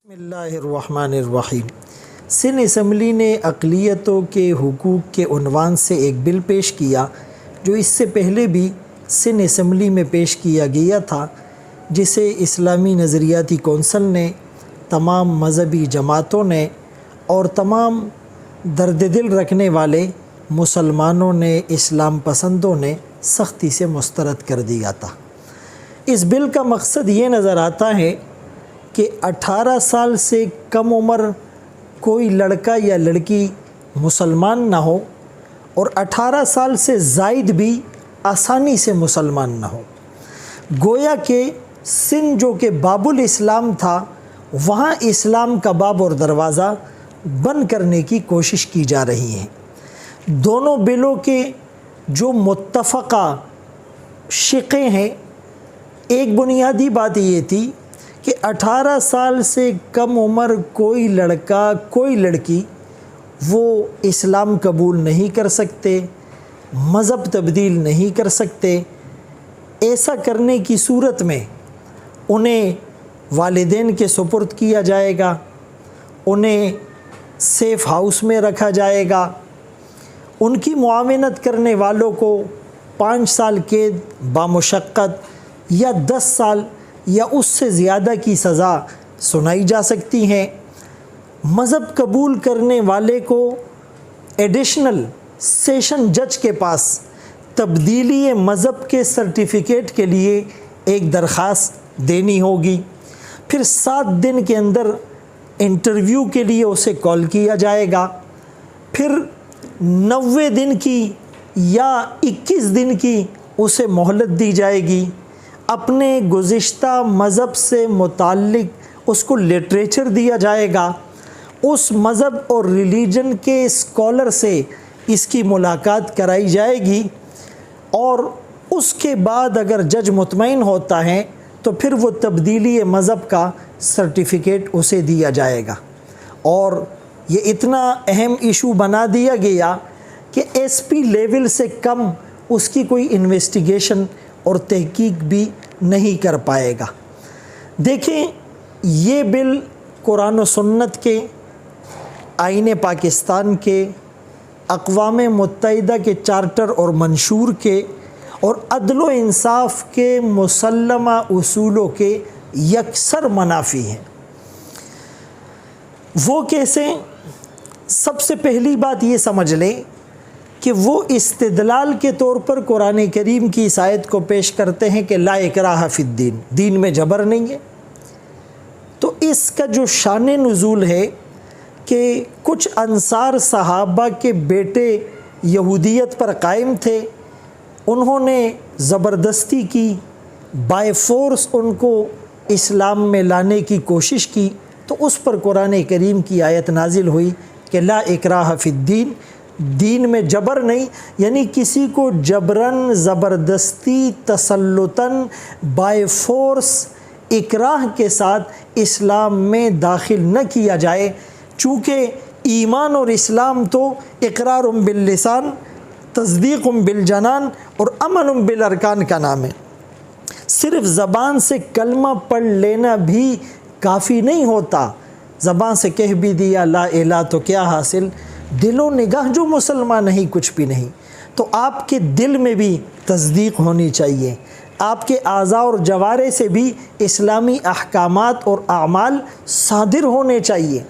بسم اللہ الرحمن الرحیم۔ سندھ اسمبلی نے اقلیتوں کے حقوق کے عنوان سے ایک بل پیش کیا جو اس سے پہلے بھی سندھ اسمبلی میں پیش کیا گیا تھا، جسے اسلامی نظریاتی کونسل نے، تمام مذہبی جماعتوں نے اور تمام درد دل رکھنے والے مسلمانوں نے، اسلام پسندوں نے سختی سے مسترد کر دیا تھا۔ اس بل کا مقصد یہ نظر آتا ہے کہ 18 سال سے کم عمر کوئی لڑکا یا لڑکی مسلمان نہ ہو اور 18 سال سے زائد بھی آسانی سے مسلمان نہ ہو۔ گویا کہ سندھ جو کہ باب الاسلام تھا، وہاں اسلام کا باب اور دروازہ بند کرنے کی کوشش کی جا رہی ہے۔ دونوں بلوں کے جو متفقہ شقیں ہیں، ایک بنیادی بات یہ تھی کہ 18 سال سے کم عمر کوئی لڑکا کوئی لڑکی وہ اسلام قبول نہیں کر سکتے، مذہب تبدیل نہیں کر سکتے۔ ایسا کرنے کی صورت میں انہیں والدین کے سپرد کیا جائے گا، انہیں سیف ہاؤس میں رکھا جائے گا، ان کی معاونت کرنے والوں کو 5 سال قید بامشقت یا 10 سال یا اس سے زیادہ کی سزا سنائی جا سکتی ہیں۔ مذہب قبول کرنے والے کو ایڈیشنل سیشن جج کے پاس تبدیلی مذہب کے سرٹیفکیٹ کے لیے ایک درخواست دینی ہوگی، پھر 7 دن کے اندر انٹرویو کے لیے اسے کال کیا جائے گا، پھر 90 دن کی یا 21 دن کی اسے مہلت دی جائے گی۔ اپنے گزشتہ مذہب سے متعلق اس کو لٹریچر دیا جائے گا، اس مذہب اور ریلیجن کے اسکالر سے اس کی ملاقات کرائی جائے گی، اور اس کے بعد اگر جج مطمئن ہوتا ہے تو پھر وہ تبدیلی مذہب کا سرٹیفکیٹ اسے دیا جائے گا۔ اور یہ اتنا اہم ایشو بنا دیا گیا کہ ایس پی لیول سے کم اس کی کوئی انویسٹیگیشن اور تحقیق بھی نہیں کر پائے گا۔ دیکھیں، یہ بل قرآن و سنت کے، آئین پاکستان کے، اقوام متحدہ کے چارٹر اور منشور کے اور عدل و انصاف کے مسلمہ اصولوں کے یکسر منافی ہیں۔ وہ کیسے؟ سب سے پہلی بات یہ سمجھ لیں کہ وہ استدلال کے طور پر قرآن کریم کی اس آیت کو پیش کرتے ہیں کہ لا اکراہ فی الدین، دین میں جبر نہیں ہے۔ تو اس کا جو شان نزول ہے کہ کچھ انصار صحابہ کے بیٹے یہودیت پر قائم تھے، انہوں نے زبردستی کی، بائی فورس ان کو اسلام میں لانے کی کوشش کی، تو اس پر قرآن کریم کی آیت نازل ہوئی کہ لا اکراہ فی الدین، دین میں جبر نہیں، یعنی کسی کو جبراً، زبردستی، تسلطاً، بائی فورس، اکراہ کے ساتھ اسلام میں داخل نہ کیا جائے، چونکہ ایمان اور اسلام تو اقرار باللسان، تصدیق بالجنان اور امن بالارکان کا نام ہے۔ صرف زبان سے کلمہ پڑھ لینا بھی کافی نہیں ہوتا، زبان سے کہہ بھی دیا لا الہ تو کیا حاصل، دل و نگاہ جو مسلمان نہیں، کچھ بھی نہیں۔ تو آپ کے دل میں بھی تصدیق ہونی چاہیے، آپ کے اعضاء اور جوارح سے بھی اسلامی احکامات اور اعمال صادر ہونے چاہیے۔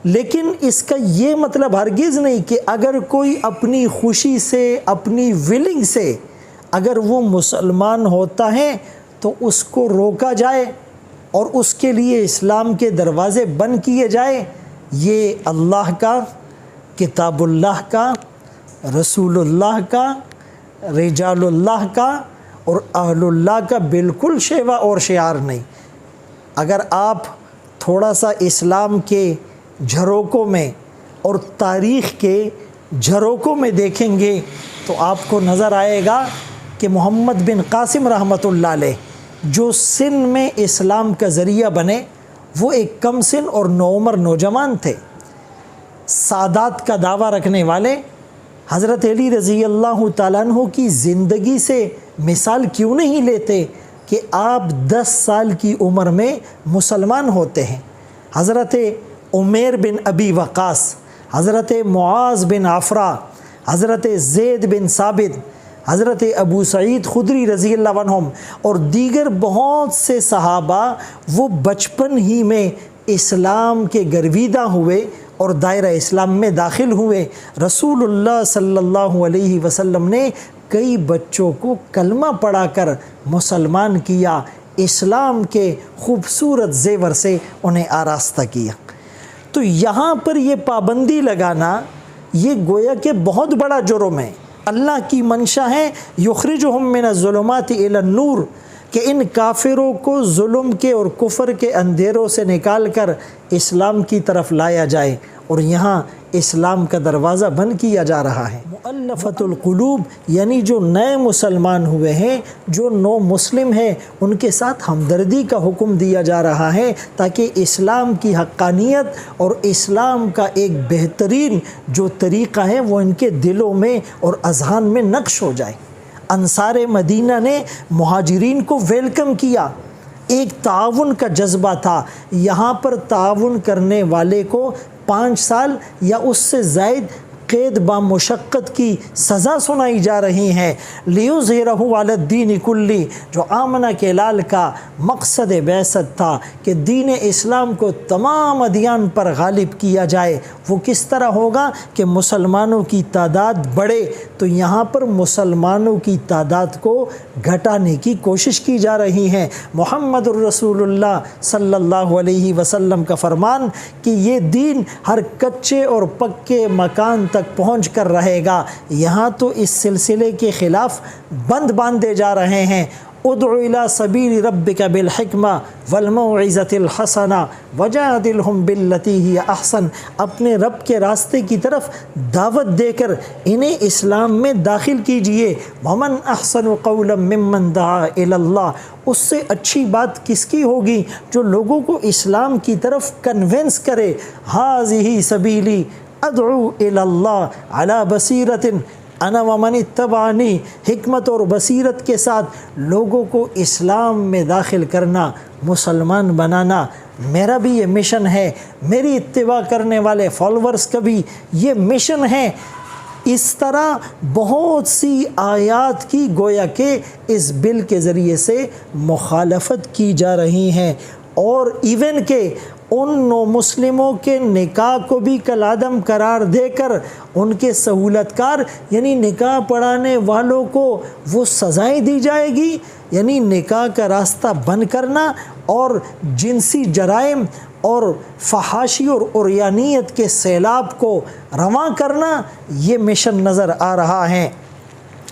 لیکن اس کا یہ مطلب ہرگز نہیں کہ اگر کوئی اپنی خوشی سے، اپنی ولنگ سے اگر وہ مسلمان ہوتا ہے تو اس کو روکا جائے اور اس کے لیے اسلام کے دروازے بند کیے جائے۔ یہ اللہ کا، کتاب اللہ کا، رسول اللہ کا، رجال اللہ کا اور اہل اللہ کا بالکل شیوا اور شعار نہیں۔ اگر آپ تھوڑا سا اسلام کے جھروکوں میں اور تاریخ کے جھروکوں میں دیکھیں گے تو آپ کو نظر آئے گا کہ محمد بن قاسم رحمۃ اللہ علیہ جو سندھ میں اسلام کا ذریعہ بنے، وہ ایک کم سن اور نوعمر نوجوان تھے۔ سادات کا دعویٰ رکھنے والے حضرت علی رضی اللہ تعالیٰ عنہ کی زندگی سے مثال کیوں نہیں لیتے کہ آپ 10 سال کی عمر میں مسلمان ہوتے ہیں، حضرت عمیر بن ابی وقاص، حضرت معاذ بن عفرہ، حضرت زید بن ثابت، حضرت ابو سعید خدری رضی اللہ عنہم اور دیگر بہت سے صحابہ وہ بچپن ہی میں اسلام کے گرویدہ ہوئے اور دائرہ اسلام میں داخل ہوئے۔ رسول اللہ صلی اللہ علیہ وسلم نے کئی بچوں کو کلمہ پڑھا کر مسلمان کیا، اسلام کے خوبصورت زیور سے انہیں آراستہ کیا۔ تو یہاں پر یہ پابندی لگانا یہ گویا کہ بہت بڑا جرم ہے۔ اللہ کی منشا ہے یخرجہم من الظلمات الی النور، کہ ان کافروں کو ظلم کے اور کفر کے اندھیروں سے نکال کر اسلام کی طرف لایا جائے، اور یہاں اسلام کا دروازہ بند کیا جا رہا ہے۔ مؤلفۃ القلوب یعنی جو نئے مسلمان ہوئے ہیں، جو نو مسلم ہیں، ان کے ساتھ ہمدردی کا حکم دیا جا رہا ہے تاکہ اسلام کی حقانیت اور اسلام کا ایک بہترین جو طریقہ ہے وہ ان کے دلوں میں اور اذہان میں نقش ہو جائے۔ انصار مدینہ نے مہاجرین کو ویلکم کیا، ایک تعاون کا جذبہ تھا۔ یہاں پر تعاون کرنے والے کو 5 سال یا اس سے زائد قید با مشقت کی سزا سنائی جا رہی ہے۔ لیظہرہ علی الدین کلی، جو آمنہ کے لال کا مقصد بعثت تھا کہ دین اسلام کو تمام ادیان پر غالب کیا جائے۔ وہ کس طرح ہوگا کہ مسلمانوں کی تعداد بڑھے، تو یہاں پر مسلمانوں کی تعداد کو گھٹانے کی کوشش کی جا رہی ہے۔ محمد الرسول اللہ صلی اللہ علیہ وسلم کا فرمان کہ یہ دین ہر کچے اور پکے مکان تک پہنچ کر رہے گا۔ یہاں تو اس سلسلے کے خلاف بند باندھے جا رہے ہیں۔ ادع الی سبیل ربک بالحکمہ والموعظۃ الحسنہ وجادلہم باللتی ہی احسن، اپنے رب کے راستے کی طرف دعوت دے کر انہیں اسلام میں داخل کیجئے۔ ومن احسن قولا ممن دعا الی اللہ، اس سے اچھی بات کس کی ہوگی جو لوگوں کو اسلام کی طرف کنونس کرے۔ ھذہ سبیلی ادعو الی اللہ علی بصیرۃ انا ومن اتبعنی، حکمت اور بصیرت کے ساتھ لوگوں کو اسلام میں داخل کرنا، مسلمان بنانا میرا بھی یہ مشن ہے، میری اتباع کرنے والے فالورز کا بھی یہ مشن ہے۔ اس طرح بہت سی آیات کی گویا کہ اس بل کے ذریعے سے مخالفت کی جا رہی ہیں، اور ایون کہ ان نو مسلموں کے نکاح کو بھی کالعدم قرار دے کر ان کے سہولت کار یعنی نکاح پڑھانے والوں کو وہ سزائیں دی جائے گی، یعنی نکاح کا راستہ بند کرنا اور جنسی جرائم اور فحاشی اور عریانیت کے سیلاب کو رواں کرنا، یہ مشن نظر آ رہا ہے۔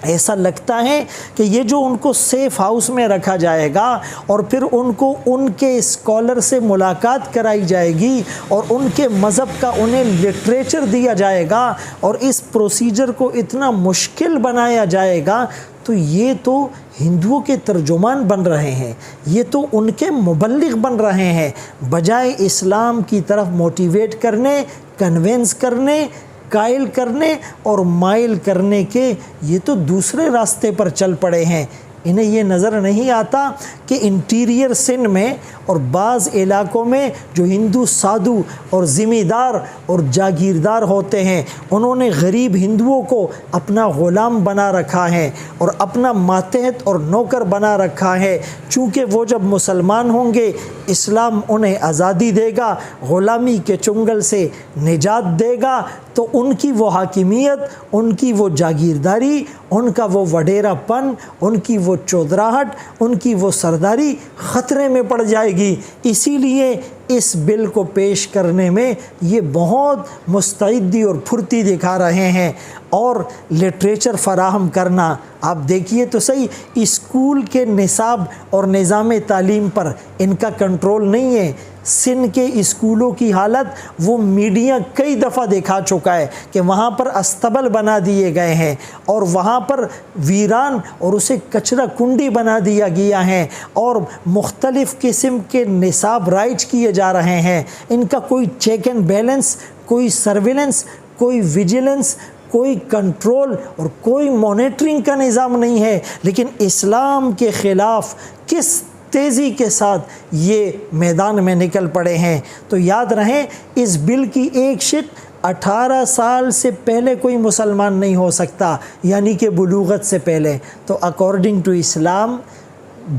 ایسا لگتا ہے کہ یہ جو ان کو سیف ہاؤس میں رکھا جائے گا اور پھر ان کو ان کے اسکالر سے ملاقات کرائی جائے گی اور ان کے مذہب کا انہیں لٹریچر دیا جائے گا اور اس پروسیجر کو اتنا مشکل بنایا جائے گا، تو یہ تو ہندوؤں کے ترجمان بن رہے ہیں، یہ تو ان کے مبلغ بن رہے ہیں۔ بجائے اسلام کی طرف موٹیویٹ کرنے، کنونس کرنے، قائل کرنے اور مائل کرنے کے، یہ تو دوسرے راستے پر چل پڑے ہیں۔ انہیں یہ نظر نہیں آتا کہ انٹیریئر سندھ میں اور بعض علاقوں میں جو ہندو سادھو اور ذمہ دار اور جاگیردار ہوتے ہیں، انہوں نے غریب ہندوؤں کو اپنا غلام بنا رکھا ہے اور اپنا ماتحت اور نوکر بنا رکھا ہے۔ چونکہ وہ جب مسلمان ہوں گے، اسلام انہیں آزادی دے گا، غلامی کے چنگل سے نجات دے گا، تو ان کی وہ حاکمیت، ان کی وہ جاگیرداری، ان کا وہ وڈیرا پن، ان کی وہ چودراہٹ، ان کی وہ سرداری خطرے میں پڑ جائے گی۔ اسی لیے اس بل کو پیش کرنے میں یہ بہت مستعدی اور پھرتی دکھا رہے ہیں۔ اور لٹریچر فراہم کرنا، آپ دیکھیے تو صحیح، اسکول کے نصاب اور نظام تعلیم پر ان کا کنٹرول نہیں ہے۔ سندھ کے اسکولوں کی حالت وہ میڈیا کئی دفعہ دکھا چکا ہے کہ وہاں پر استبل بنا دیے گئے ہیں اور وہاں پر ویران اور اسے کچرا کنڈی بنا دیا گیا ہے اور مختلف قسم کے نصاب رائج کیے جا رہے ہیں۔ ان کا کوئی چیک اینڈ بیلنس، کوئی سرویلنس، کوئی ویجیلنس، کوئی کنٹرول اور کوئی مانیٹرنگ کا نظام نہیں ہے۔ لیکن اسلام کے خلاف کس تیزی کے ساتھ یہ میدان میں نکل پڑے ہیں۔ تو یاد رہیں اس بل کی ایک شق 18 سال سے پہلے کوئی مسلمان نہیں ہو سکتا، یعنی کہ بلوغت سے پہلے۔ تو اکارڈنگ ٹو اسلام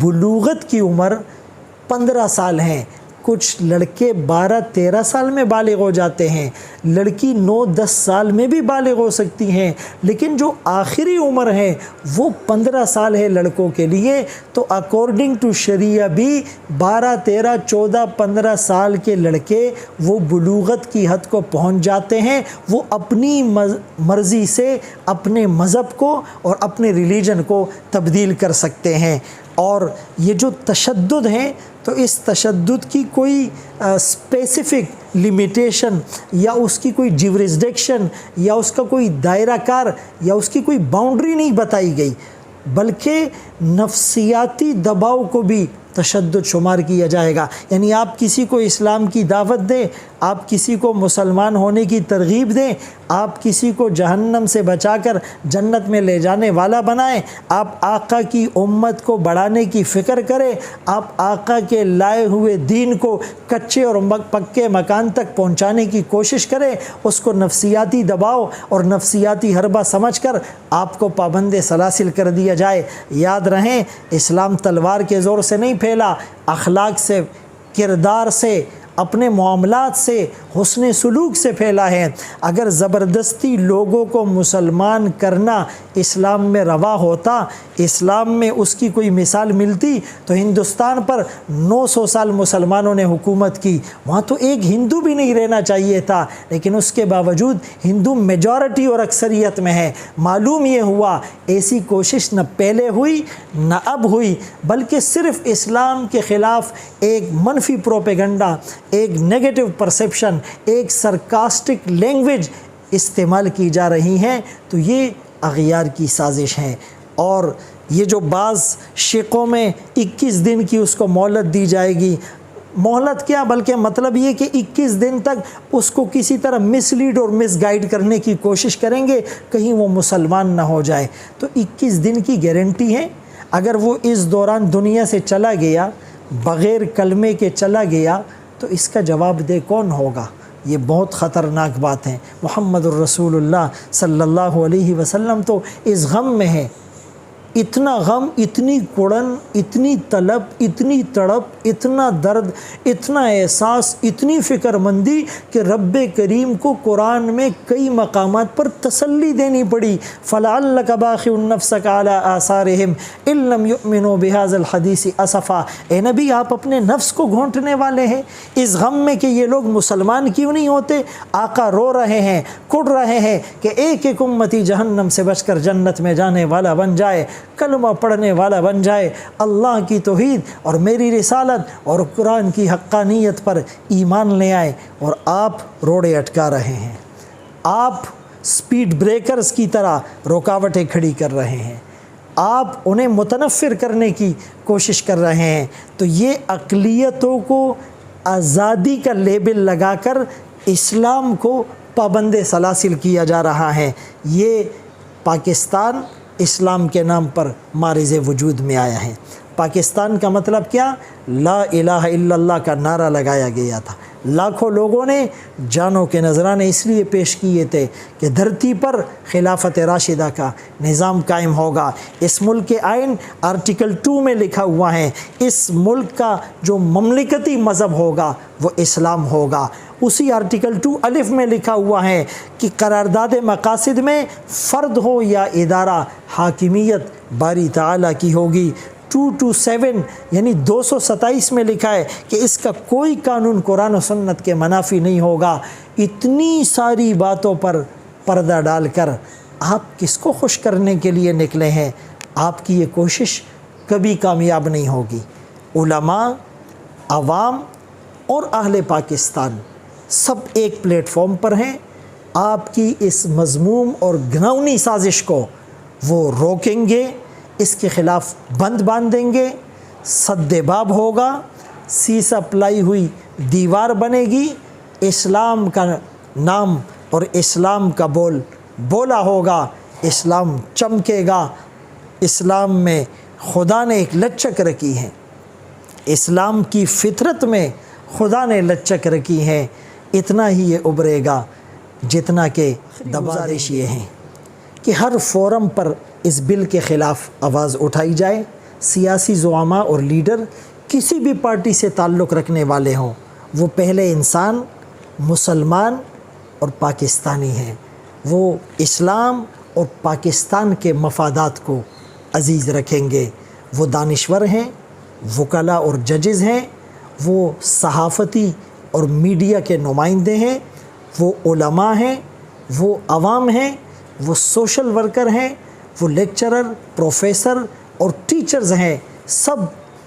بلوغت کی عمر 15 سال ہیں۔ کچھ لڑکے 12-13 سال میں بالغ ہو جاتے ہیں، لڑکی 9-10 سال میں بھی بالغ ہو سکتی ہیں، لیکن جو آخری عمر ہے وہ 15 سال ہے لڑکوں کے لیے۔ تو اکارڈنگ ٹو شریعہ بھی 12, 13, 14, 15 سال کے لڑکے وہ بلوغت کی حد کو پہنچ جاتے ہیں، وہ اپنی مرضی سے اپنے مذہب کو اور اپنے ریلیجن کو تبدیل کر سکتے ہیں۔ اور یہ جو تشدد ہیں تو اس تشدد کی کوئی اسپیسیفک لمیٹیشن یا اس کی کوئی جیورسڈکشن یا اس کا کوئی دائرہ کار یا اس کی کوئی باؤنڈری نہیں بتائی گئی، بلکہ نفسیاتی دباؤ کو بھی تشدد شمار کیا جائے گا۔ یعنی آپ کسی کو اسلام کی دعوت دیں، آپ کسی کو مسلمان ہونے کی ترغیب دیں، آپ کسی کو جہنم سے بچا کر جنت میں لے جانے والا بنائیں، آپ آقا کی امت کو بڑھانے کی فکر کریں، آپ آقا کے لائے ہوئے دین کو کچے اور پکے مکان تک پہنچانے کی کوشش کریں، اس کو نفسیاتی دباؤ اور نفسیاتی حربہ سمجھ کر آپ کو پابند سلاسل کر دیا جائے۔ یاد رہیں اسلام تلوار کے زور سے نہیں پھیلا، اخلاق سے، کردار سے، اپنے معاملات سے، حسن سلوک سے پھیلا ہے۔ اگر زبردستی لوگوں کو مسلمان کرنا اسلام میں روا ہوتا، اسلام میں اس کی کوئی مثال ملتی تو ہندوستان پر 900 سال مسلمانوں نے حکومت کی، وہاں تو ایک ہندو بھی نہیں رہنا چاہیے تھا، لیکن اس کے باوجود ہندو میجورٹی اور اکثریت میں ہے۔ معلوم یہ ہوا ایسی کوشش نہ پہلے ہوئی نہ اب ہوئی، بلکہ صرف اسلام کے خلاف ایک منفی پروپیگنڈا، ایک نیگیٹو پرسیپشن، ایک سرکاسٹک لینگویج استعمال کی جا رہی ہیں۔ تو یہ اغیار کی سازش ہے، اور یہ جو بعض شقوں میں 21 دن کی اس کو مہلت دی جائے گی، مہلت کیا بلکہ مطلب یہ کہ 21 دن تک اس کو کسی طرح مس لیڈ اور مس گائیڈ کرنے کی کوشش کریں گے کہیں وہ مسلمان نہ ہو جائے۔ تو 21 دن کی گارنٹی ہے، اگر وہ اس دوران دنیا سے چلا گیا، بغیر کلمے کے چلا گیا، تو اس کا جواب دہ کون ہوگا؟ یہ بہت خطرناک بات ہے۔ محمد الرسول اللہ صلی اللہ علیہ وسلم تو اس غم میں ہے، اتنا غم، اتنی کڑن، اتنی طلب، اتنی تڑپ، اتنا درد، اتنا احساس، اتنی فکر مندی کہ رب کریم کو قرآن میں کئی مقامات پر تسلی دینی پڑی۔ فَلَعَلَّكَ بَاخِعٌ نَفْسَكَ عَلَىٰ آثَارِهِمْ إِن لَّمْ يُؤْمِنُوا بِهَٰذَا الْحَدِيثِ أَسَفًا۔ اے نبی آپ اپنے نفس کو گھونٹنے والے ہیں اس غم میں کہ یہ لوگ مسلمان کیوں نہیں ہوتے۔ آقا رو رہے ہیں، کڑ رہے ہیں کہ ایک ایک امتی جہنم سے بچ کر جنت میں جانے والا بن جائے، کلمہ پڑھنے والا بن جائے، اللہ کی توحید اور میری رسالت اور قرآن کی حقانیت پر ایمان لے آئے، اور آپ روڑے اٹکا رہے ہیں، آپ سپیڈ بریکرز کی طرح رکاوٹیں کھڑی کر رہے ہیں، آپ انہیں متنفر کرنے کی کوشش کر رہے ہیں۔ تو یہ اقلیتوں کو آزادی کا لیبل لگا کر اسلام کو پابند سلاسل کیا جا رہا ہے۔ یہ پاکستان اسلام کے نام پر معرض وجود میں آیا ہے۔ پاکستان کا مطلب کیا؟ لا الہ الا اللہ کا نعرہ لگایا گیا تھا، لاکھوں لوگوں نے جانوں کے نذرانے اس لیے پیش کیے تھے کہ دھرتی پر خلافت راشدہ کا نظام قائم ہوگا۔ اس ملک کے آئین آرٹیکل 2 میں لکھا ہوا ہے اس ملک کا جو مملکتی مذہب ہوگا وہ اسلام ہوگا۔ اسی آرٹیکل 2 الف میں لکھا ہوا ہے کہ قرارداد مقاصد میں فرد ہو یا ادارہ، حاکمیت باری تعالیٰ کی ہوگی۔ 227 یعنی 227 میں لکھا ہے کہ اس کا کوئی قانون قرآن و سنت کے منافی نہیں ہوگا۔ اتنی ساری باتوں پر پردہ ڈال کر آپ کس کو خوش کرنے کے لیے نکلے ہیں؟ آپ کی یہ کوشش کبھی کامیاب نہیں ہوگی۔ علماء، عوام اور اہل پاکستان سب ایک پلیٹ فارم پر ہیں، آپ کی اس مذموم اور گھناؤنی سازش کو وہ روکیں گے، اس کے خلاف بند باندھیں گے، سد باب ہوگا، سیسا پلائی ہوئی دیوار بنے گی، اسلام کا نام اور اسلام کا بول بولا ہوگا، اسلام چمکے گا۔ اسلام میں خدا نے ایک لچک رکھی ہے، اسلام کی فطرت میں خدا نے لچک رکھی ہیں، اتنا ہی یہ ابھرے گا جتنا کہ گزارش یہ ہیں کہ ہر فورم پر اس بل کے خلاف آواز اٹھائی جائے۔ سیاسی زعماء اور لیڈر کسی بھی پارٹی سے تعلق رکھنے والے ہوں، وہ پہلے انسان، مسلمان اور پاکستانی ہیں۔ وہ اسلام اور پاکستان کے مفادات کو عزیز رکھیں گے۔ وہ دانشور ہیں، وکلاء اور ججز ہیں، وہ صحافتی اور میڈیا کے نمائندے ہیں، وہ علماء ہیں، وہ عوام ہیں، وہ سوشل ورکر ہیں، وہ لیکچرر، پروفیسر اور ٹیچرز ہیں۔ سب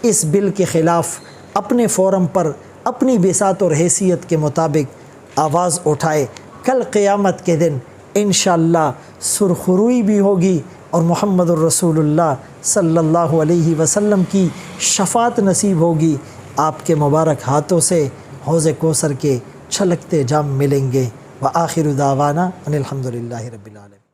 اس بل کے خلاف اپنے فورم پر اپنی بساط اور حیثیت کے مطابق آواز اٹھائے۔ کل قیامت کے دن انشاءاللہ سرخروئی بھی ہوگی اور محمد الرسول اللہ صلی اللہ علیہ وسلم کی شفاعت نصیب ہوگی۔ آپ کے مبارک ہاتھوں سے حوض کوثر کے چھلکتے جام ملیں گے۔ وآخر دعوانا ان الحمد للہ رب العالمین۔